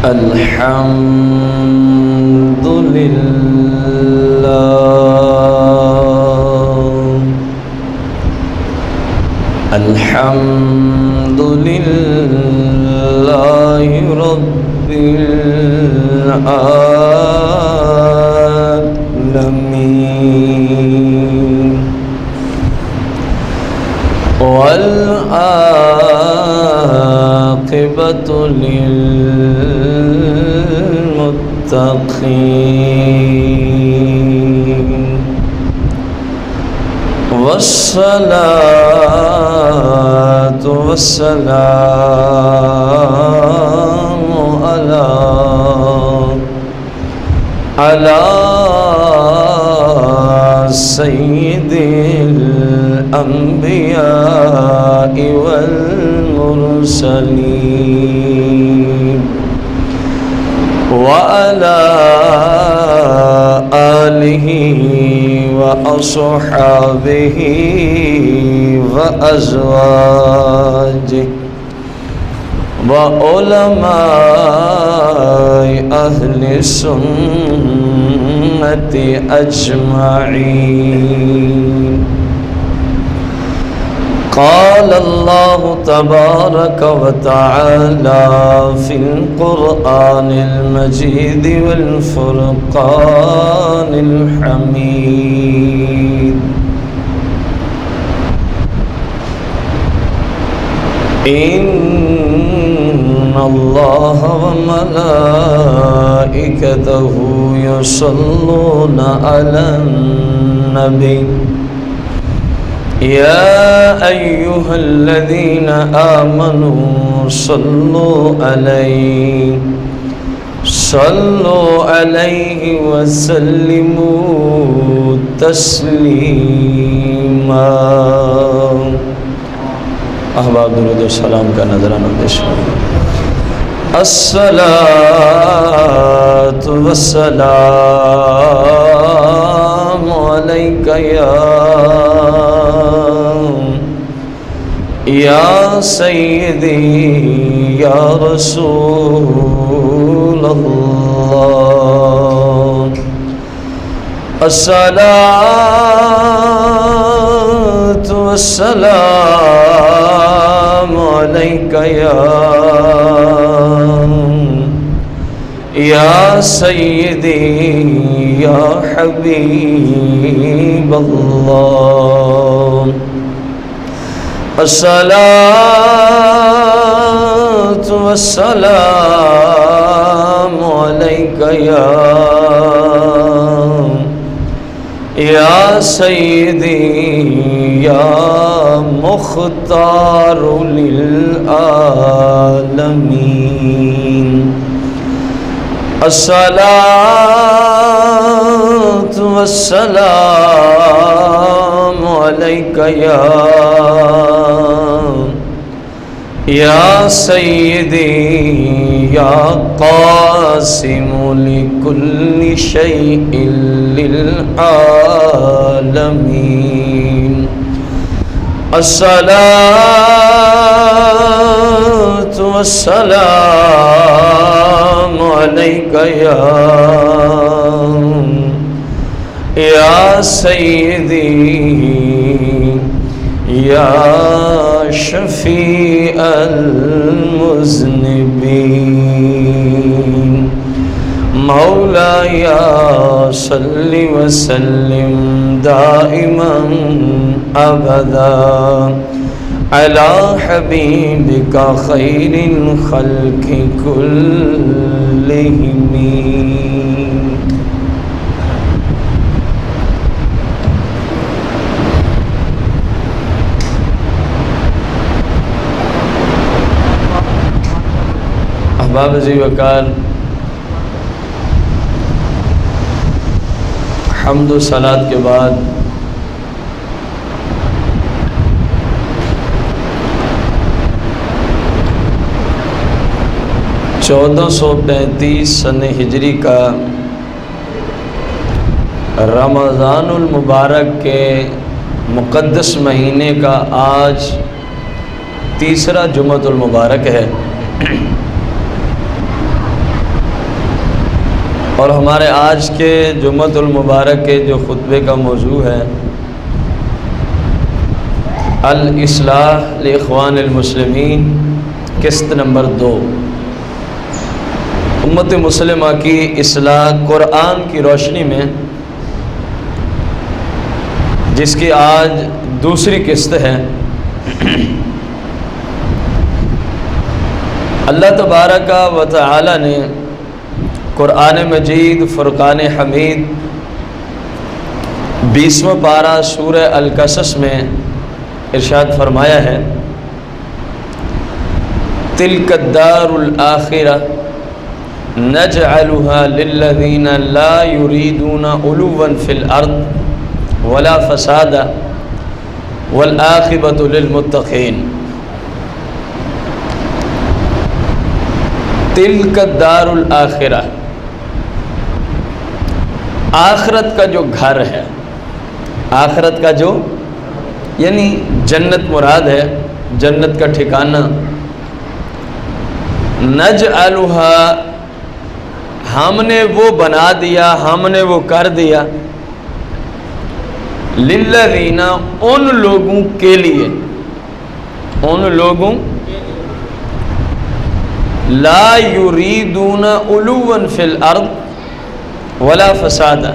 الحمد لله الحمد لله رب العالمين والعاقبة للمتقين والصلاة والسلام على سيد الأنبياء والمرسلين وعلى آله وأصحابه وأزواجه وعلماء أهل السنة أجمعين. قال الله تبارك وتعالى في القرآن المجيد والفرقان الحميد: إن الله وملائكته يصلون على النبي يا أيها الذين آمنوا صلوا عليه وسلموا تسلیما. احباب درود و سلام کا نذرانہ پیش کریں. الصلاة والسلام علیک یا سیدی یا رسول اللہ. الصلاة والسلام علیک یا سیدی یا حبیب اللہ. الصلاة والسلام علیک یا سیدی یا مختار للعالمین. الصلاة والسلام علیک یا سیدی یا قاسم لکل شیء للعالمین. الصلاة والسلام علیک یا سیدی یا شفیع المذنبین. مولاي صل وسلم دائما أبدا على حبيبك خير الخلق كلهم. احباب عزیز وقار، حمد و صلات کے بعد چودہ سو 35 سن ہجری کا رمضان المبارک کے مقدس مہینے کا آج تیسرا جمعۃ المبارک ہے۔ اور ہمارے آج کے جمعۃ المبارک کے جو خطبے کا موضوع ہے الاصلاح لاخوان المسلمین، قسط نمبر 2، امت مسلمہ کی اصلاح قرآن کی روشنی میں، جس کی آج دوسری قسط ہے۔ اللہ تبارک و تعالی نے قرآن مجید فرقان حمید 20واں پارہ سورہ القصص میں ارشاد فرمایا ہے، تلک الدار الآخرہ نجعلها للذین لا یریدون علوا فی الارض ولا فسادا والعاقبۃ للمتقین۔ تلک الدار الآخرہ، آخرت کا جو گھر ہے، آخرت کا جو یعنی جنت مراد ہے، جنت کا ٹھکانہ۔ نجعلها، ہم نے وہ بنا دیا، ہم نے وہ کر دیا، للذین، ان لوگوں کے لیے، ان لوگوں لا یریدون علوا فی الارض ولا فسادا،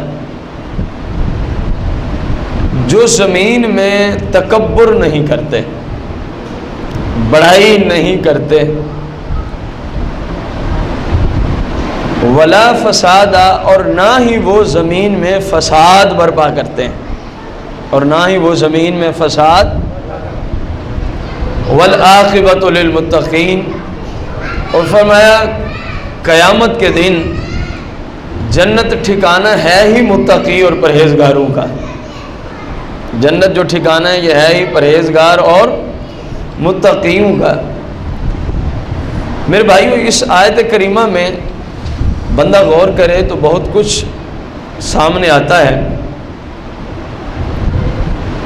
جو زمین میں تکبر نہیں کرتے، بڑائی نہیں کرتے، ولا فسادا، اور نہ ہی وہ زمین میں فساد برپا کرتے ہیں، اور نہ ہی وہ زمین میں فساد۔ والعاقبۃ للمتقین، اور فرمایا قیامت کے دن جنت ٹھکانہ ہے ہی متقی اور پرہیزگاروں کا۔ جنت جو ٹھکانہ ہے یہ ہے ہی پرہیزگار اور متقیوں کا۔ میرے بھائیو، اس آیت کریمہ میں بندہ غور کرے تو بہت کچھ سامنے آتا ہے۔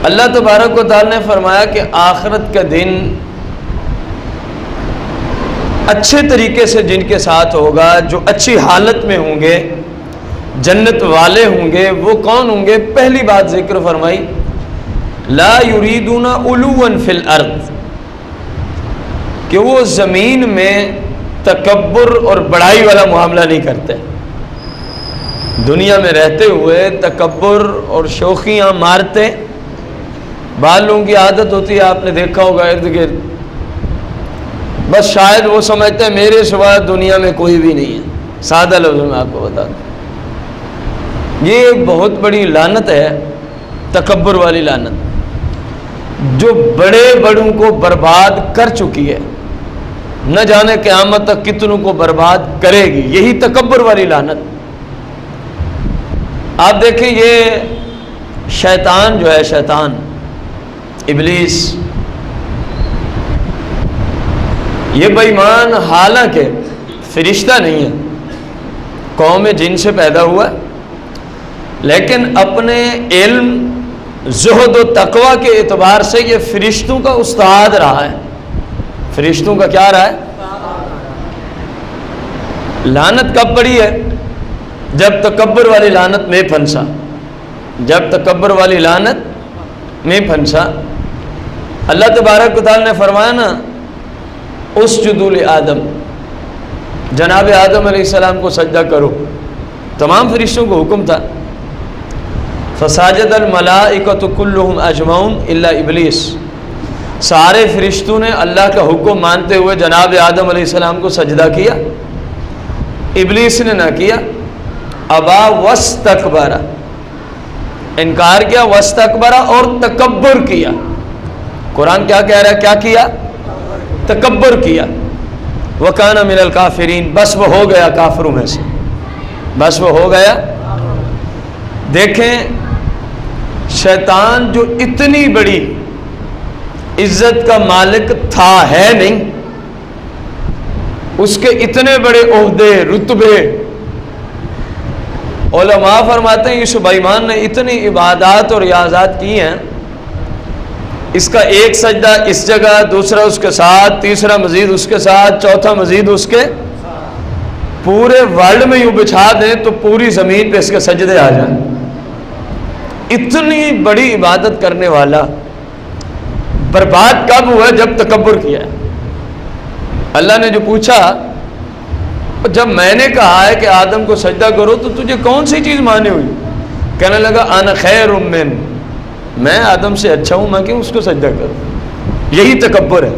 اللہ تبارک و تعالی نے فرمایا کہ آخرت کا دن اچھے طریقے سے جن کے ساتھ ہوگا، جو اچھی حالت میں ہوں گے، جنت والے ہوں گے، وہ کون ہوں گے؟ پہلی بات ذکر فرمائی، لا یریدون علوا فی الارض، کہ وہ زمین میں تکبر اور بڑائی والا معاملہ نہیں کرتے۔ دنیا میں رہتے ہوئے تکبر اور شوخیاں مارتے، بعض لوگوں کی عادت ہوتی ہے، آپ نے دیکھا ہوگا ارد گرد، بس شاید وہ سمجھتے ہیں میرے سوا دنیا میں کوئی بھی نہیں ہے۔ سادہ لفظوں میں آپ کو بتا دوں، یہ ایک بہت بڑی لعنت ہے، تکبر والی لعنت، جو بڑے بڑوں کو برباد کر چکی ہے، نہ جانے قیامت تک کتنوں کو برباد کرے گی، یہی تکبر والی لعنت۔ آپ دیکھیں، یہ شیطان جو ہے، شیطان ابلیس، یہ بے ایمان حالانکہ فرشتہ نہیں ہے، قوم جن سے پیدا ہوا، لیکن اپنے علم، زہد و تقوی کے اعتبار سے یہ فرشتوں کا استاد رہا ہے۔ فرشتوں کا کیا رہا ہے؟ لعنت کب پڑی ہے؟ جب تکبر والی لعنت میں پھنسا، جب تکبر والی لعنت میں پھنسا۔ اللہ تبارک و تعالی نے فرمایا نا، اسجدوا لآدم، جناب آدم علیہ السلام کو سجدہ کرو، تمام فرشتوں کو حکم تھا۔ فسجد الملائکۃ کلہم اجمعون الا ابلیس، سارے فرشتوں نے اللہ کا حکم مانتے ہوئے جناب آدم علیہ السلام کو سجدہ کیا، ابلیس نے نہ کیا۔ ابا واستکبر، انکار کیا، واستکبر، اور تکبر کیا۔ قرآن کیا کہہ رہا ہے؟ کیا کیا؟ تکبر کیا۔ وکان من الکافرین، بس وہ ہو گیا کافروں میں سے، بس وہ ہو گیا۔ دیکھیں، شیطان جو اتنی بڑی عزت کا مالک تھا، ہے نہیں، اس کے اتنے بڑے عہدے، رتبے، علماء فرماتے ہیں اس بے ایمان نے اتنی عبادات اور ریاضات کی ہیں، اس کا ایک سجدہ اس جگہ، دوسرا اس کے ساتھ، تیسرا مزید اس کے ساتھ، چوتھا مزید اس کے، پورے ورلڈ میں یوں بچھا دیں تو پوری زمین پہ اس کے سجدے آ جائیں. اتنی بڑی عبادت کرنے والا برباد کب ہوا؟ جب تکبر کیا. اللہ نے جو پوچھا، جب میں نے کہا ہے کہ آدم کو سجدہ کرو تو تجھے کون سی چیز مانے ہوئی؟ کہنے لگا انا خیر من، میں آدم سے اچھا ہوں، میں کیوں اس کو سجدہ کروں؟ یہی تکبر ہے.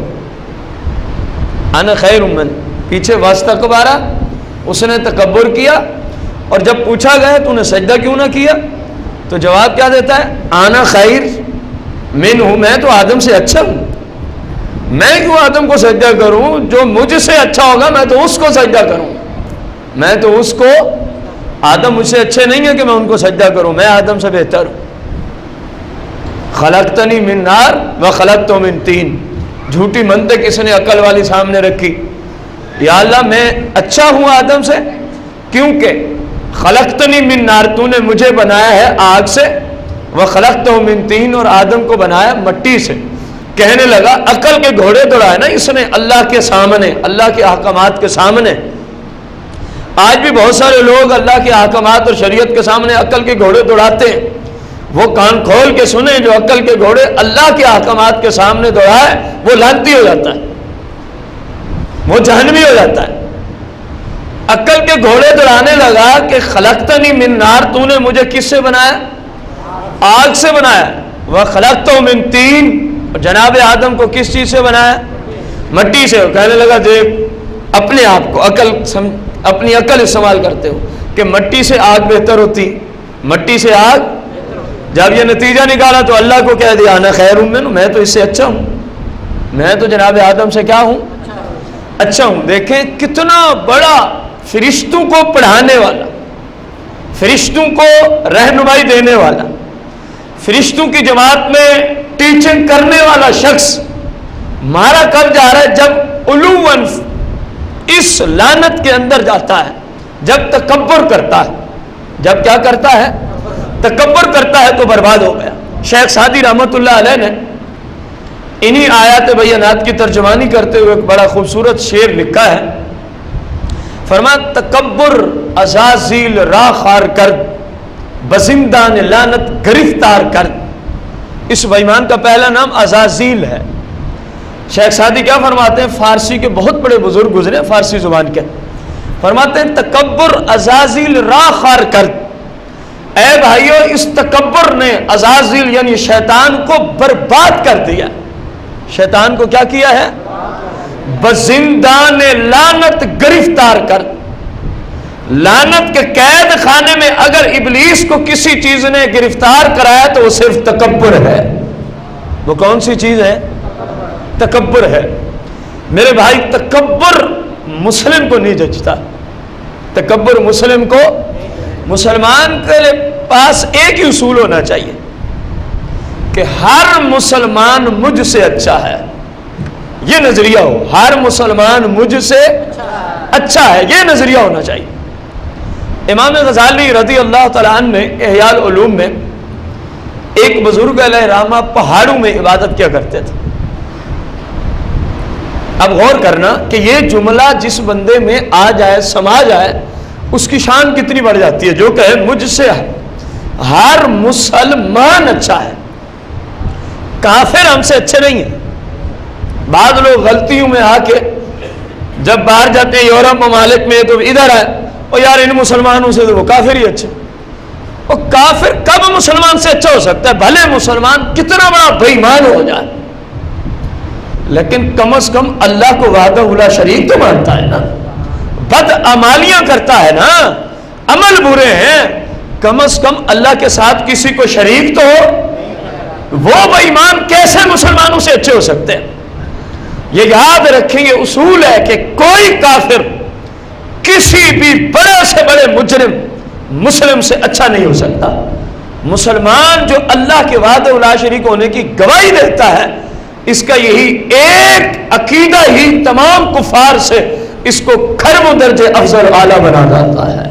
انا خیر من، پیچھے واستکبارا، اس نے تکبر کیا. اور جب پوچھا گیا تو نے سجدہ کیوں نہ کیا، تو جواب کیا دیتا ہے؟ انا خیر من ہوں، میں تو آدم سے اچھا ہوں، میں کیوں آدم کو سجدہ کروں؟ جو مجھ سے اچھا ہوگا میں تو اس کو سجدہ کروں. میں تو اس کو، آدم مجھ سے اچھے نہیں ہے کہ میں ان کو سجدہ کروں، میں آدم سے بہتر ہوں. خلقتنی من نار و خلقتہ من طین. جھوٹی منطق کس نے عقل والی سامنے رکھی. یا اللہ میں اچھا ہوں آدم سے، کیونکہ خلقتنی من نار، تو نے مجھے بنایا ہے آگ سے، و خلقتہ من طین، اور آدم کو بنایا مٹی سے. کہنے لگا عقل کے گھوڑے دوڑائے نا اس نے اللہ کے سامنے، اللہ کے احکامات کے سامنے. آج بھی بہت سارے لوگ اللہ کے احکامات اور شریعت کے سامنے عقل کے گھوڑے دوڑاتے ہیں. وہ کان کھول کے سنیں، جو عقل کے گھوڑے اللہ کے احکامات کے سامنے دوڑائے وہ لعنتی ہو جاتا ہے، وہ جہنمی ہو جاتا ہے. عقل کے گھوڑے دوڑانے لگا کہ خلقتنی من نار، تو نے مجھے کس سے بنایا؟ آگ سے بنایا. وہ خلقتہ من طین، اور جناب آدم کو کس چیز سے بنایا؟ مٹی سے. کہنے لگا دیکھ اپنے آپ کو اپنی عقل استعمال کرتے ہو کہ مٹی سے آگ بہتر ہوتی، مٹی سے آگ. جب یہ نتیجہ نکالا تو اللہ کو کہہ دیا انا خیر من، میں تو اس سے اچھا ہوں، میں تو جناب آدم سے کیا ہوں؟ اچھا ہوں. دیکھیں کتنا بڑا فرشتوں کو پڑھانے والا، فرشتوں کو رہنمائی دینے والا، فرشتوں کی جماعت میں ٹیچنگ کرنے والا شخص مارا کب جا رہا ہے؟ جب علوًا اس لعنت کے اندر جاتا ہے، جب تکبر کرتا ہے. جب کیا کرتا ہے؟ تکبر کرتا ہے تو برباد ہو گیا. شیخ سعدی رحمۃ اللہ علیہ نے انہی آیات بینات کی ترجمانی کرتے ہوئے ایک بڑا خوبصورت شعر لکھا ہے. فرمایا تکبر عزازیل راہ خار کرد، بزندان لعنت گرفتار کرد. اس بے ایمان کا پہلا نام عزازیل ہے. شیخ سعدی کیا فرماتے ہیں؟ فارسی کے بہت بڑے بزرگ گزرے فارسی زبان کے، فرماتے ہیں تکبر عزازیل راہ خار کرد. اے بھائیو، اس تکبر نے عزازیل یعنی شیطان کو برباد کر دیا. شیطان کو کیا کیا ہے؟ بزندان لعنت گرفتار کر. لعنت کے قید خانے میں اگر ابلیس کو کسی چیز نے گرفتار کرایا تو وہ صرف تکبر ہے. وہ کون سی چیز ہے؟ تکبر ہے. میرے بھائی تکبر مسلم کو نہیں جچتا. تکبر مسلم کو، مسلمان کے پاس ایک ہی اصول ہونا چاہیے کہ ہر مسلمان مجھ سے اچھا ہے. یہ نظریہ ہو، ہر مسلمان مجھ سے اچھا ہے، یہ نظریہ ہونا چاہیے. امام غزالی رضی اللہ تعالیٰ عنہ نے احیاء العلوم میں ایک بزرگ علیہ رحمہ پہاڑوں میں عبادت کیا کرتے تھے. اب غور کرنا کہ یہ جملہ جس بندے میں آ جائے، سما جائے، اس کی شان کتنی بڑھ جاتی ہے. جو کہے مجھ سے ہر مسلمان اچھا ہے، کافر ہم سے اچھے نہیں ہیں. بعض لوگ غلطیوں میں آ کے جب باہر جاتے ہیں یورپ ممالک میں تو ادھر آئے اور یار ان مسلمانوں سے تو وہ کافر ہی اچھے. وہ کافر کب مسلمان سے اچھا ہو سکتا ہے؟ بھلے مسلمان کتنا بڑا بے ایمان ہو جائے، لیکن کم از کم اللہ کو وحدہ لا شریک تو مانتا ہے نا. بد عمالیاں کرتا ہے نا، عمل برے ہیں، کم از کم اللہ کے ساتھ کسی کو شریک تو ہو. وہ بے ایمان کیسے مسلمانوں سے اچھے ہو سکتے ہیں؟ یہ یاد رکھیں، یہ اصول ہے کہ کوئی کافر کسی بھی بڑے سے بڑے مجرم مسلم سے اچھا نہیں ہو سکتا. مسلمان جو اللہ کے وحدہ لا شریک ہونے کی گواہی دیتا ہے، اس کا یہی ایک عقیدہ ہی تمام کفار سے اس کو کھرب و درجے افضل اعلیٰ بنا جاتا ہے.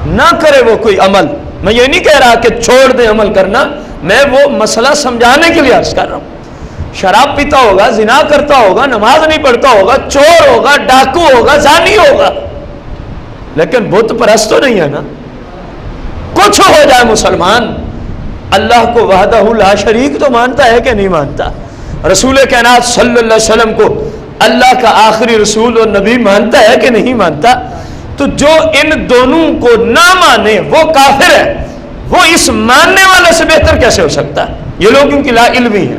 نہ کرے وہ کوئی عمل. میں یہ نہیں کہہ رہا کہ چھوڑ دیں عمل کرنا، میں وہ مسئلہ سمجھانے کے لیے عرض کر رہا ہوں. شراب پیتا ہوگا، زنا کرتا ہوگا، نماز نہیں پڑھتا ہوگا، چور ہوگا، ڈاکو ہوگا، زانی ہوگا، لیکن بت پرست تو نہیں ہے نا. کچھ ہو جائے مسلمان اللہ کو وحدہ لا شریک تو مانتا ہے کہ نہیں مانتا؟ رسول کائنات صلی اللہ علیہ وسلم کو اللہ کا آخری رسول اور نبی مانتا ہے کہ نہیں مانتا؟ تو جو ان دونوں کو نہ مانے وہ کافر ہے. وہ اس ماننے والے سے بہتر کیسے ہو سکتا ہے؟ یہ لوگ ان کی لا علمی ہیں.